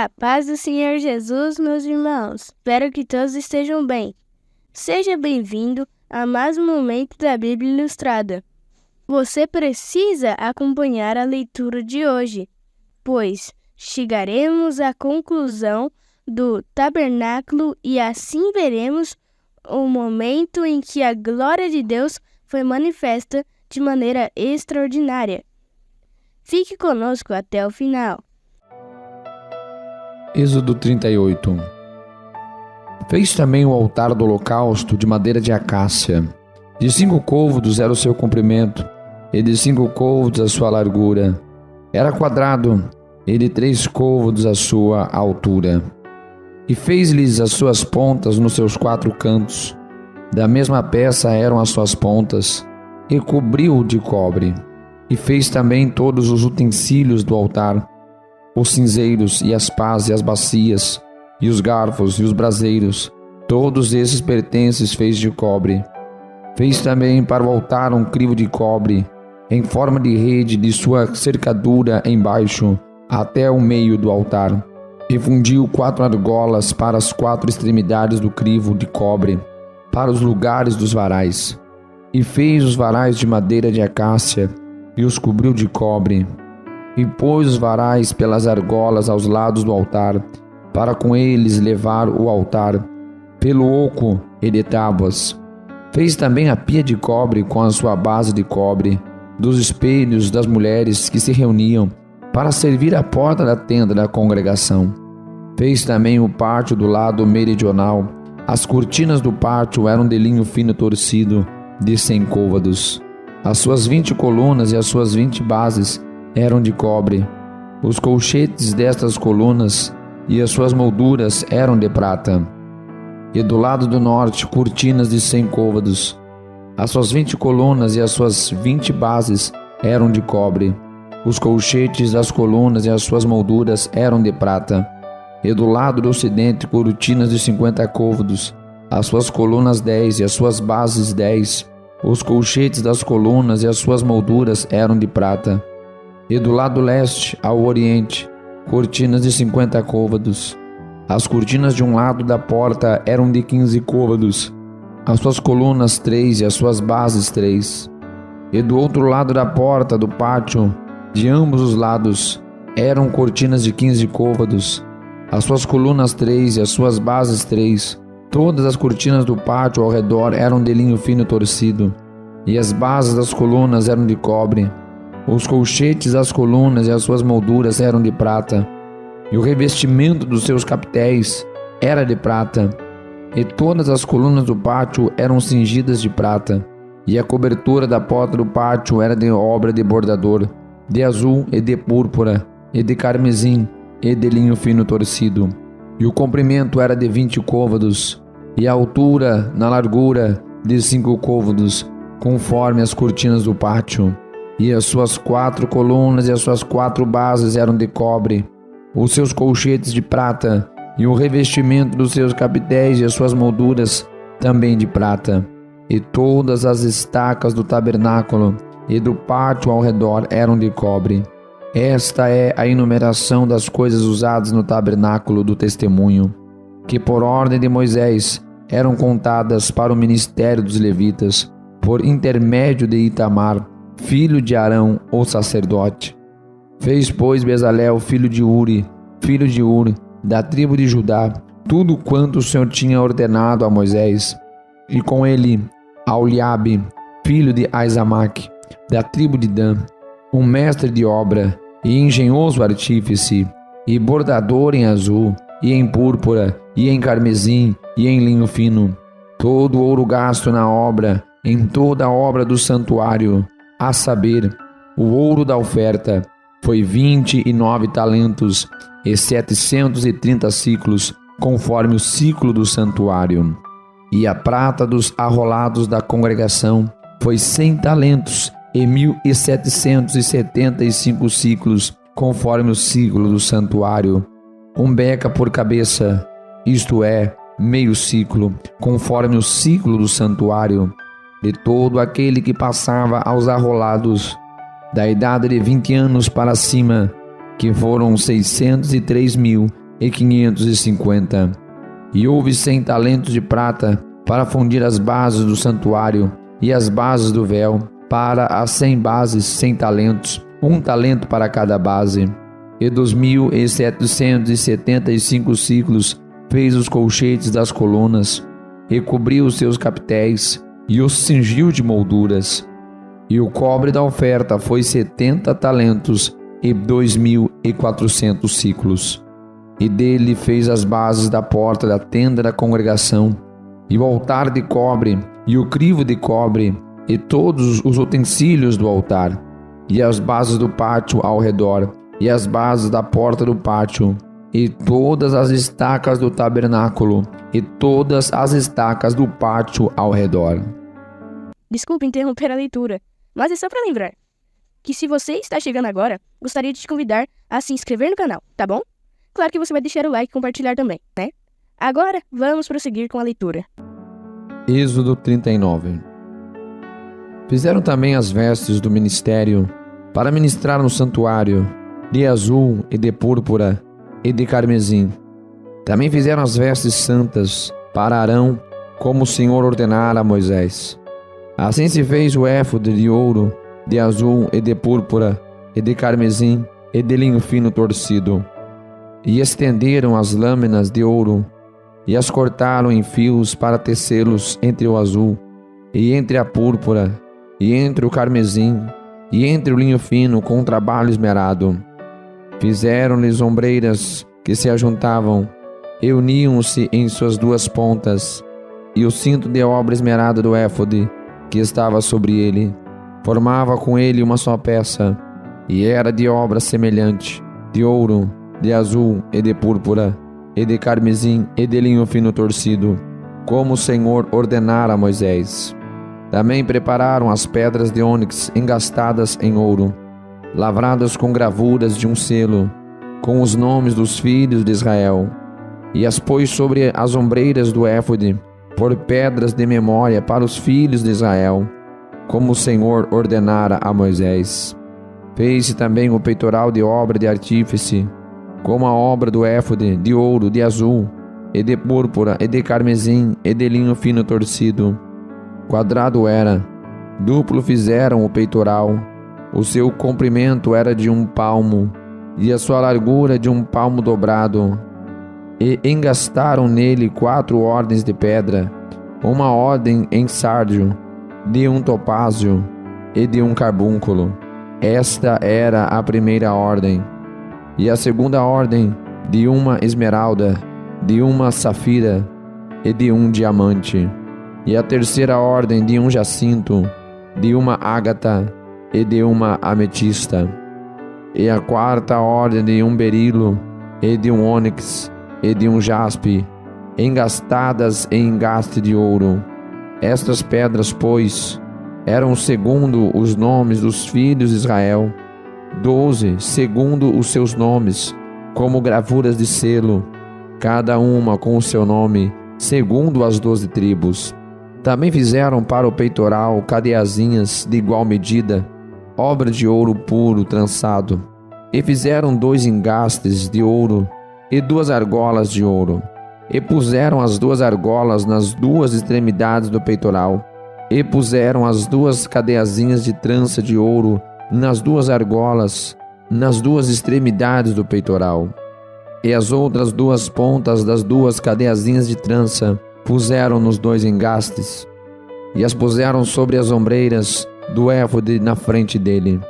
A paz do Senhor Jesus, meus irmãos. Espero que todos estejam bem. Seja bem-vindo a mais um momento da Bíblia Ilustrada. Você precisa acompanhar a leitura de hoje, pois chegaremos à conclusão do tabernáculo e assim veremos o momento em que a glória de Deus foi manifesta de maneira extraordinária. Fique conosco até o final. Êxodo 38. Fez também o altar do holocausto de madeira de acácia. De 5 côvados era o seu comprimento, e de 5 côvados a sua largura. Era quadrado, e de 3 côvados a sua altura. E fez-lhes as suas pontas nos seus 4 cantos. Da mesma peça eram as suas pontas, e cobriu de cobre. E fez também todos os utensílios do altar, os cinzeiros e as pás e as bacias, e os garfos e os braseiros, todos esses pertences fez de cobre. Fez também para o altar um crivo de cobre, em forma de rede de sua cercadura embaixo, até o meio do altar. E fundiu 4 argolas para as 4 extremidades do crivo de cobre, para os lugares dos varais. E fez os varais de madeira de acácia, e os cobriu de cobre. E pôs os varais pelas argolas aos lados do altar, para com eles levar o altar, pelo oco e de tábuas. Fez também a pia de cobre com a sua base de cobre, dos espelhos das mulheres que se reuniam, para servir a porta da tenda da congregação. Fez também o pátio do lado meridional. As cortinas do pátio eram de linho fino torcido, de 100 côvados. As suas 20 colunas e as suas 20 bases eram de cobre. Os colchetes destas colunas e as suas molduras eram de prata. E do lado do norte, cortinas de 100 côvados. As suas 20 colunas e as suas 20 bases eram de cobre. Os colchetes das colunas e as suas molduras eram de prata. E do lado do ocidente, cortinas de 50 côvados. As suas colunas 10 e as suas bases 10. Os colchetes das colunas e as suas molduras eram de prata. E do lado leste ao oriente, cortinas de 50 côvados. As cortinas de um lado da porta eram de 15 côvados, as suas colunas 3 e as suas bases 3. E do outro lado da porta do pátio, de ambos os lados, eram cortinas de 15 côvados, as suas colunas 3 e as suas bases 3. Todas as cortinas do pátio ao redor eram de linho fino torcido, e as bases das colunas eram de cobre. Os colchetes das colunas e as suas molduras eram de prata, e o revestimento dos seus capitéis era de prata, e todas as colunas do pátio eram cingidas de prata, e a cobertura da porta do pátio era de obra de bordador, de azul e de púrpura, e de carmesim, e de linho fino torcido. E o comprimento era de 20 côvados, e a altura na largura de 5 côvados, conforme as cortinas do pátio. E as suas 4 colunas e as suas 4 bases eram de cobre, os seus colchetes de prata, e o revestimento dos seus capitéis e as suas molduras também de prata. E todas as estacas do tabernáculo e do pátio ao redor eram de cobre. Esta é a enumeração das coisas usadas no tabernáculo do testemunho, que por ordem de Moisés eram contadas para o ministério dos levitas, por intermédio de Itamar, filho de Arão, o sacerdote. Fez, pois, Bezalel, filho de Uri, da tribo de Judá, tudo quanto o Senhor tinha ordenado a Moisés, e com ele Aholiabe, filho de Aizamaque, da tribo de Dan, um mestre de obra e engenhoso artífice, e bordador em azul, e em púrpura, e em carmesim, e em linho fino. Todo o ouro gasto na obra, em toda a obra do santuário, a saber, o ouro da oferta, foi 29 talentos e 730 ciclos, conforme o ciclo do santuário. E a prata dos arrolados da congregação foi 100 talentos e 1.775 ciclos, conforme o ciclo do santuário. 1 beca por cabeça, isto é, meio ciclo, conforme o ciclo do santuário. De todo aquele que passava aos arrolados, da idade de 20 anos para cima, que foram 603.000 e 550. E houve 100 talentos de prata para fundir as bases do santuário e as bases do véu. Para as 100 bases, 100 talentos, 1 talento para cada base. E dos 1.775 ciclos fez os colchetes das colunas, e cobriu os seus capitéis, e os cingiu de molduras. E o cobre da oferta foi 70 talentos e 2.400 ciclos. E dele fez as bases da porta da tenda da congregação, e o altar de cobre, e o crivo de cobre, e todos os utensílios do altar, e as bases do pátio ao redor, e as bases da porta do pátio, e todas as estacas do tabernáculo, e todas as estacas do pátio ao redor. Desculpe interromper a leitura, mas é só para lembrar que se você está chegando agora, gostaria de te convidar a se inscrever no canal, tá bom? Claro que você vai deixar o like e compartilhar também, né? Agora, vamos prosseguir com a leitura. Êxodo 39. Fizeram também as vestes do ministério para ministrar no santuário, de azul e de púrpura e de carmesim. Também fizeram as vestes santas para Arão, como o Senhor ordenara a Moisés. Assim se fez o éfode de ouro, de azul e de púrpura e de carmesim e de linho fino torcido. E estenderam as lâminas de ouro e as cortaram em fios para tecê-los entre o azul e entre a púrpura e entre o carmesim e entre o linho fino com trabalho esmerado. Fizeram-lhes ombreiras que se ajuntavam e uniam-se em suas duas pontas, e o cinto de obra esmerada do éfode que estava sobre ele formava com ele uma só peça, e era de obra semelhante, de ouro, de azul e de púrpura, e de carmesim e de linho fino torcido, como o Senhor ordenara a Moisés. Também prepararam as pedras de ônix engastadas em ouro, lavradas com gravuras de um selo, com os nomes dos filhos de Israel, e as pôs sobre as ombreiras do éfode, por pedras de memória para os filhos de Israel, como o Senhor ordenara a Moisés. Fez-se também o peitoral de obra de artífice, como a obra do éfode, de ouro, de azul, e de púrpura, e de carmesim, e de linho fino torcido. Quadrado era, duplo fizeram o peitoral, o seu comprimento era de 1 palmo, e a sua largura de 1 palmo dobrado. E engastaram nele 4 ordens de pedra, uma ordem em sárdio, de 1 topázio e de 1 carbúnculo. Esta era a primeira ordem. E a segunda ordem, de 1 esmeralda, de 1 safira e de 1 diamante. E a terceira ordem, de 1 jacinto, de 1 ágata e de 1 ametista. E a quarta ordem, de 1 berilo e de 1 ônix e de 1 jaspe, engastadas em engaste de ouro. Estas pedras, pois, eram segundo os nomes dos filhos de Israel, 12 segundo os seus nomes, como gravuras de selo, cada uma com o seu nome, segundo as 12 tribos. Também fizeram para o peitoral cadeazinhas de igual medida, obra de ouro puro trançado, e fizeram 2 engastes de ouro e 2 argolas de ouro, e puseram as 2 argolas nas 2 extremidades do peitoral, e puseram as 2 cadeazinhas de trança de ouro nas 2 argolas, nas 2 extremidades do peitoral. E as outras 2 pontas das 2 cadeazinhas de trança puseram nos 2 engastes, e as puseram sobre as ombreiras do éfode na frente dele.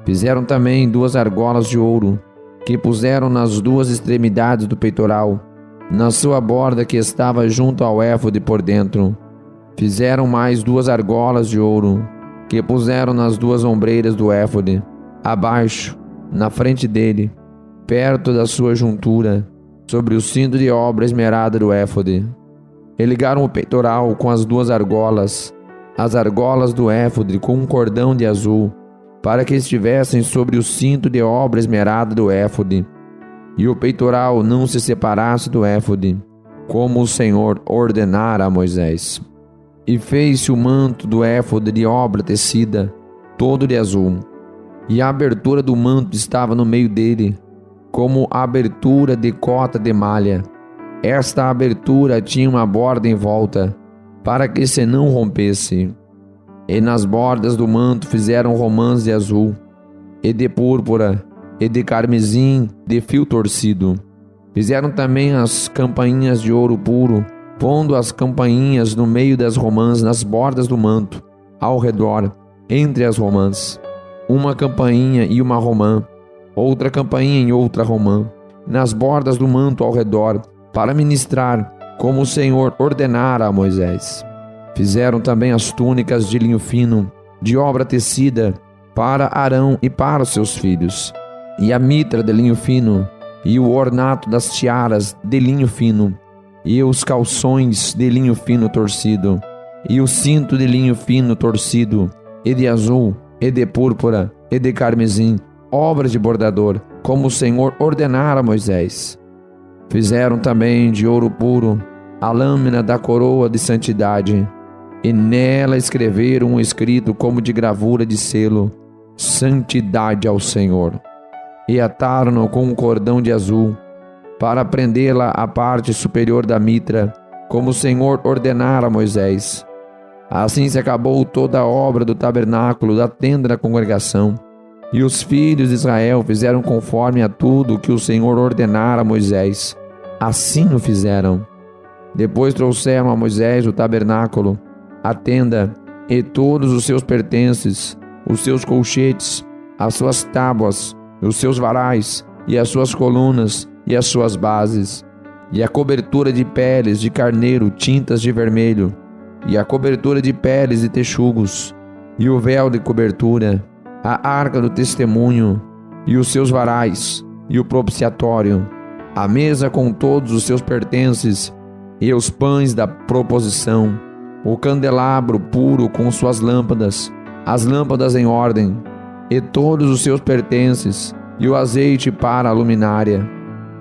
Fizeram também 2 argolas de ouro, que puseram nas 2 extremidades do peitoral, na sua borda que estava junto ao éfode por dentro. Fizeram mais 2 argolas de ouro, que puseram nas 2 ombreiras do éfode, abaixo, na frente dele, perto da sua juntura, sobre o cinto de obra esmerada do éfode. E ligaram o peitoral com as 2 argolas, as argolas do éfode com um cordão de azul, para que estivessem sobre o cinto de obra esmerada do éfode, e o peitoral não se separasse do éfode, como o Senhor ordenara a Moisés. E fez-se o manto do éfode de obra tecida, todo de azul, e a abertura do manto estava no meio dele, como a abertura de cota de malha. Esta abertura tinha uma borda em volta, para que se não rompesse. E nas bordas do manto fizeram romãs de azul, e de púrpura, e de carmesim de fio torcido. Fizeram também as campainhas de ouro puro, pondo as campainhas no meio das romãs nas bordas do manto, ao redor, entre as romãs. Uma campainha e uma romã, outra campainha e outra romã, nas bordas do manto ao redor, para ministrar, como o Senhor ordenara a Moisés. Fizeram também as túnicas de linho fino, de obra tecida, para Arão e para os seus filhos, e a mitra de linho fino, e o ornato das tiaras de linho fino, e os calções de linho fino torcido, e o cinto de linho fino torcido, e de azul, e de púrpura, e de carmesim, obras de bordador, como o Senhor ordenara a Moisés. Fizeram também de ouro puro a lâmina da coroa de santidade, e nela escreveram um escrito como de gravura de selo: Santidade ao Senhor. E ataram-no com um cordão de azul, para prendê-la à parte superior da mitra, como o Senhor ordenara a Moisés. Assim se acabou toda a obra do tabernáculo da tenda da congregação, e os filhos de Israel fizeram conforme a tudo que o Senhor ordenara a Moisés. Assim o fizeram. Depois trouxeram a Moisés o tabernáculo, a tenda e todos os seus pertences, os seus colchetes, as suas tábuas, os seus varais, e as suas colunas, e as suas bases, e a cobertura de peles de carneiro tintas de vermelho, e a cobertura de peles de texugos, e o véu de cobertura, a arca do testemunho, e os seus varais, e o propiciatório, a mesa com todos os seus pertences, e os pães da proposição, o candelabro puro com suas lâmpadas, as lâmpadas em ordem, e todos os seus pertences, e o azeite para a luminária,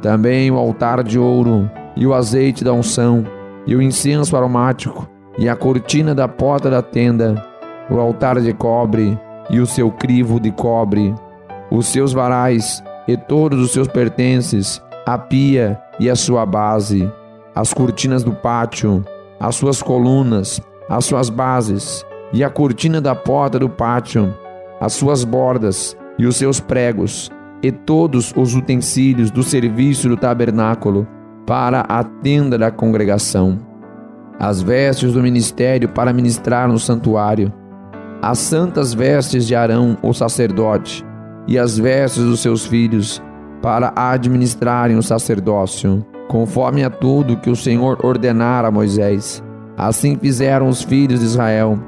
também o altar de ouro, e o azeite da unção, e o incenso aromático, e a cortina da porta da tenda, o altar de cobre, e o seu crivo de cobre, os seus varais, e todos os seus pertences, a pia e a sua base, as cortinas do pátio, as suas colunas, as suas bases, e a cortina da porta do pátio, as suas bordas e os seus pregos, e todos os utensílios do serviço do tabernáculo para a tenda da congregação, as vestes do ministério para ministrar no santuário, as santas vestes de Arão, o sacerdote, e as vestes dos seus filhos para administrarem o sacerdócio, conforme a tudo que o Senhor ordenara a Moisés. Assim fizeram os filhos de Israel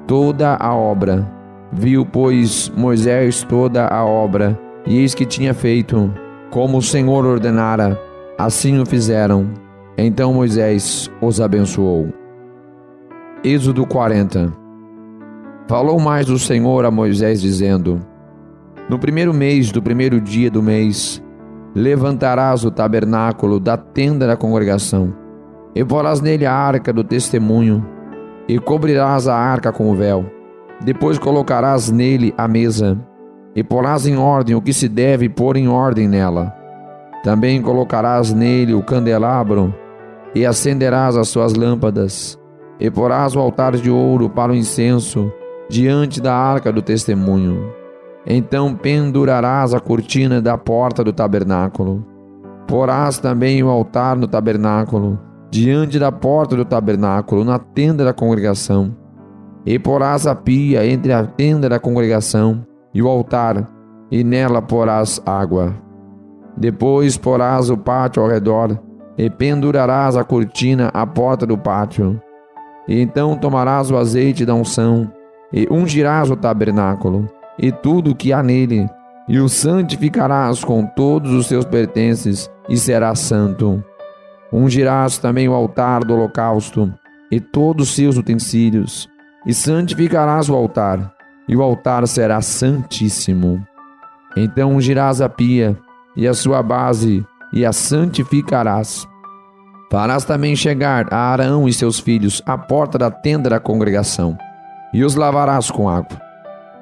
toda a obra. Viu, pois, Moisés toda a obra, e eis que tinha feito, como o Senhor ordenara, assim o fizeram. Então Moisés os abençoou. Êxodo 40. Falou mais o Senhor a Moisés, dizendo: No primeiro mês do primeiro dia do mês, levantarás o tabernáculo da tenda da congregação, e porás nele a arca do testemunho, e cobrirás a arca com o véu. Depois colocarás nele a mesa, e porás em ordem o que se deve pôr em ordem nela. Também colocarás nele o candelabro, e acenderás as suas lâmpadas, e porás o altar de ouro para o incenso, diante da arca do testemunho. Então pendurarás a cortina da porta do tabernáculo. Porás também o altar no tabernáculo, diante da porta do tabernáculo, na tenda da congregação. E porás a pia entre a tenda da congregação e o altar, e nela porás água. Depois porás o pátio ao redor, e pendurarás a cortina à porta do pátio. E então tomarás o azeite da unção, e ungirás o tabernáculo, e tudo o que há nele, e o santificarás com todos os seus pertences, e será santo. Ungirás também o altar do holocausto, e todos os seus utensílios, e santificarás o altar, e o altar será santíssimo. Então ungirás a pia, e a sua base, e a santificarás. Farás também chegar a Arão e seus filhos à porta da tenda da congregação, e os lavarás com água.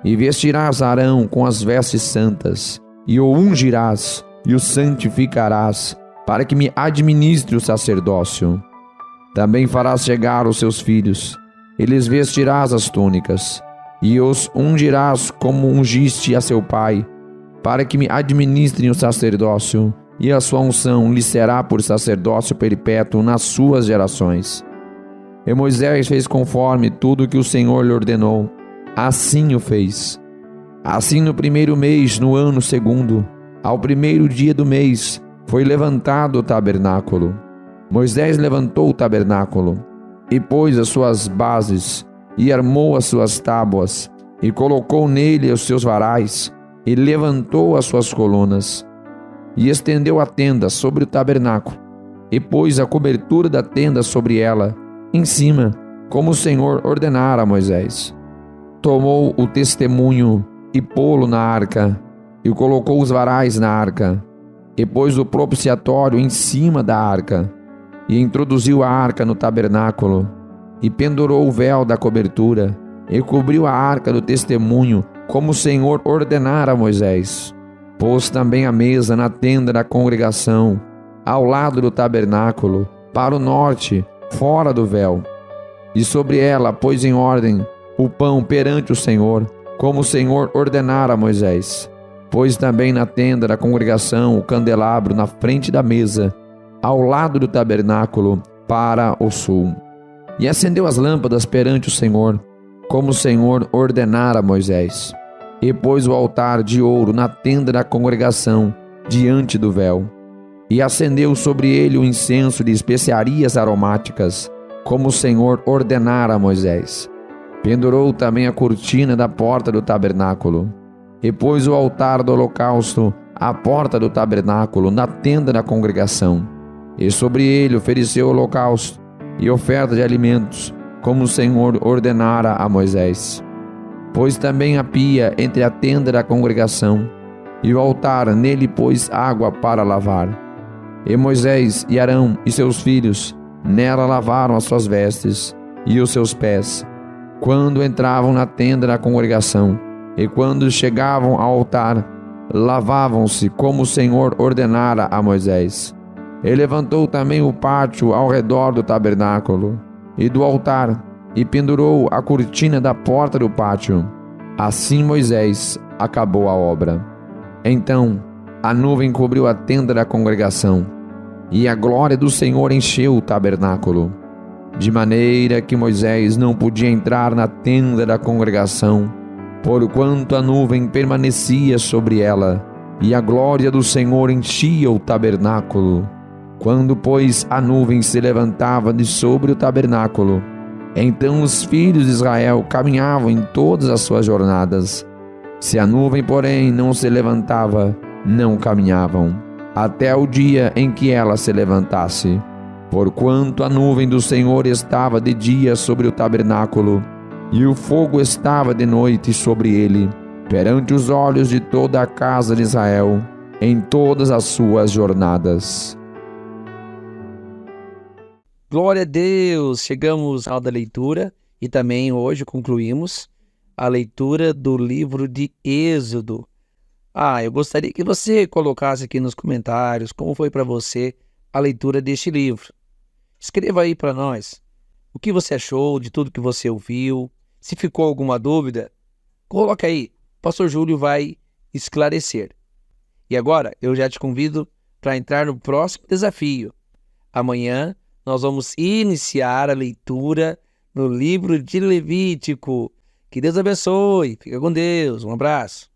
E vestirás Arão com as vestes santas, e o ungirás, e o santificarás, para que me administre o sacerdócio. Também farás chegar os seus filhos, e lhes vestirás as túnicas, e os ungirás como ungiste a seu pai, para que me administrem o sacerdócio, e a sua unção lhe será por sacerdócio perpétuo nas suas gerações. E Moisés fez conforme tudo que o Senhor lhe ordenou. Assim o fez. Assim, no primeiro mês, no ano segundo, ao primeiro dia do mês, foi levantado o tabernáculo. Moisés levantou o tabernáculo, e pôs as suas bases, e armou as suas tábuas, e colocou nele os seus varais, e levantou as suas colunas, e estendeu a tenda sobre o tabernáculo, e pôs a cobertura da tenda sobre ela, em cima, como o Senhor ordenara a Moisés. Tomou o testemunho e pô-lo na arca, e colocou os varais na arca, e pôs o propiciatório em cima da arca, e introduziu a arca no tabernáculo, e pendurou o véu da cobertura, e cobriu a arca do testemunho, como o Senhor ordenara a Moisés. Pôs também a mesa na tenda da congregação, ao lado do tabernáculo, para o norte, fora do véu. E sobre ela pôs em ordem o pão perante o Senhor, como o Senhor ordenara a Moisés. Pôs também na tenda da congregação o candelabro na frente da mesa, ao lado do tabernáculo, para o sul. E acendeu as lâmpadas perante o Senhor, como o Senhor ordenara a Moisés. E pôs o altar de ouro na tenda da congregação, diante do véu. E acendeu sobre ele o incenso de especiarias aromáticas, como o Senhor ordenara a Moisés. Pendurou também a cortina da porta do tabernáculo, e pôs o altar do holocausto à porta do tabernáculo, na tenda da congregação. E sobre ele ofereceu holocausto e oferta de alimentos, como o Senhor ordenara a Moisés. Pôs também a pia entre a tenda da congregação, e o altar, nele pôs água para lavar. E Moisés e Arão e seus filhos nela lavaram as suas vestes e os seus pés, quando entravam na tenda da congregação, e quando chegavam ao altar, lavavam-se como o Senhor ordenara a Moisés. E levantou também o pátio ao redor do tabernáculo e do altar, e pendurou a cortina da porta do pátio. Assim Moisés acabou a obra. Então a nuvem cobriu a tenda da congregação, e a glória do Senhor encheu o tabernáculo, de maneira que Moisés não podia entrar na tenda da congregação, porquanto a nuvem permanecia sobre ela, e a glória do Senhor enchia o tabernáculo. Quando, pois, a nuvem se levantava de sobre o tabernáculo, então os filhos de Israel caminhavam em todas as suas jornadas. Se a nuvem, porém, não se levantava, não caminhavam, até o dia em que ela se levantasse. Porquanto a nuvem do Senhor estava de dia sobre o tabernáculo, e o fogo estava de noite sobre ele, perante os olhos de toda a casa de Israel, em todas as suas jornadas. Glória a Deus! Chegamos à hora da leitura e também hoje concluímos a leitura do livro de Êxodo. Eu gostaria que você colocasse aqui nos comentários como foi para você a leitura deste livro. Escreva aí para nós o que você achou de tudo que você ouviu. Se ficou alguma dúvida, coloca aí. O pastor Júlio vai esclarecer. E agora eu já te convido para entrar no próximo desafio. Amanhã nós vamos iniciar a leitura no livro de Levítico. Que Deus abençoe. Fica com Deus. Um abraço.